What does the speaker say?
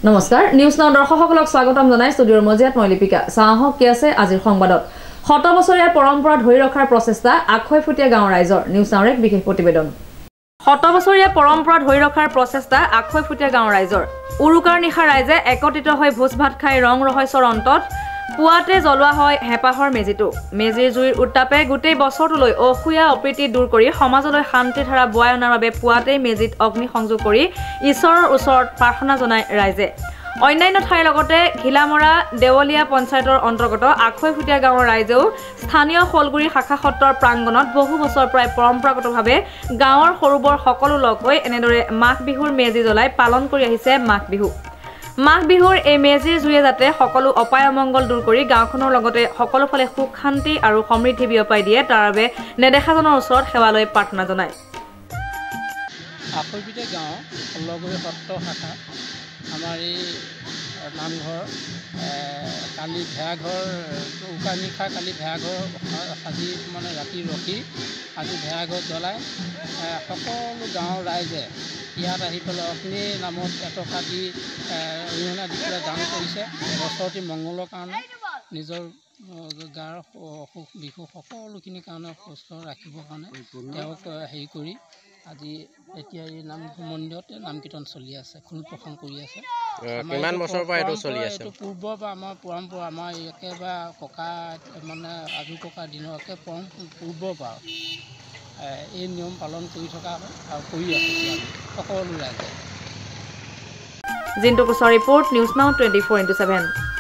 নমস্কাৰ news now দৰ্শকসকলক স্বাগতম জনাই ষ্টুডিঅ'ৰ মজিয়াত মই লিপিকা চাহক কি আছে আজিৰ সংবাদত শত বছৰীয়া পৰম্পৰা ধৰি ৰখাৰ প্ৰচেষ্টা আখৈফুটীয়া গাঁৱৰ ৰাইজৰ নিউজ নাওৰ এক বিশেষ প্ৰতিবেদন শত বছৰীয়া পৰম্পৰা ধৰি ৰখাৰ প্ৰচেষ্টা আখৈফুটীয়া গাঁৱৰ ৰাইজৰ উৰুকাৰ নিশা ৰাইজে একত্ৰিত হৈ ভোজ ভাত খাই ৰং ৰহস্যৰ অন্তত পুৱাতে জ্বলোৱা হয় হেপাহৰ মেজিটো মেজিৰ জুইৰ উত্তাপে গোটেই বছৰটোলৈ অসুয়া অপ্ৰীতি দূৰ কৰি সমাজলৈ শান্তিৰ ধাৰা বুৱাই অনাৰ বাবে পুৱাতে মেজিত অগ্নি সংযোগ কৰি ঈশ্বৰৰ ওচৰত প্ৰাৰ্থনা জনায় ৰাইজে অন্যান্য ঠাইৰ লগতে ঘিলামৰা দেৱলীয়া পঞ্চায়তৰ অন্তৰ্গত আখৈফুটীয়া গাঁৱৰ ৰাইজেও স্থানীয় শলগুৰি শাখা সত্ৰৰ প্ৰাংগণত বহু বছৰ প্ৰায় পৰম্পৰাগতভাৱে গাঁৱৰ সৰুবৰ সকলো লগ হৈ এনেদৰে মাঘ বিহুৰ মেজি জ্বলাই পালন কৰি আহিছে মাঘ বিহু মাঘ বিহুৰ এই মেজিৰ জুয়ে যাতে সকলো অপায় অমংগল দূৰ কৰি গাঁওখনৰ লগতে সকলো ফালে সুখ শান্তি আৰু সমৃদ্ধি বিয়পাই দিয়ে তাৰ বাবে নেদেখাজনৰ ওচৰত সেৱালৈ প্ৰাৰ্থনা জনায় আখৈফুটীয়া গাঁও শলগুৰি সত্ৰ শাখা আমাৰ এই নামঘৰ কালি ভেড়াঘৰ উকা নিশা কালি ভেড়াঘৰ সাজি মানে ৰাতি ৰখি আজি ভেড়াঘৰ জ্বলাই সকলো গাঁৱৰ ৰাইজে ইয়াত আহি পেলাই অগ্নিৰ নামত এটকা দি অৰিহণা দি পেলাই দান কৰিছে বছৰটি মংগলৰ কাৰণে নিজৰ গাৰ অসুখ বিসুখ সকলোখিনিৰ কাৰণে সুস্থ ৰাখিবৰ কাৰণে তেওঁক হেৰি কৰি আজি এতিয়া এই নাম মন্দিৰত নাম কীৰ্তন চলি আছে খোল প্ৰসংগ কৰি আছে কিমান বছৰৰ পৰা এইটো চলি আছে এইটো পূৰ্বৰ পৰা আমাৰ পৰম্পৰা আমাৰ একেবাৰে ককা মানে আজু ককাৰ দিনৰ একে পূৰ্বৰ পৰা এই নিয়ম পালন কৰি থকা হয় আৰু কৰি আছে সকলো ৰাইজে জিন্তু কোচৰ ৰিপৰ্ট নিউজ নাও 24/7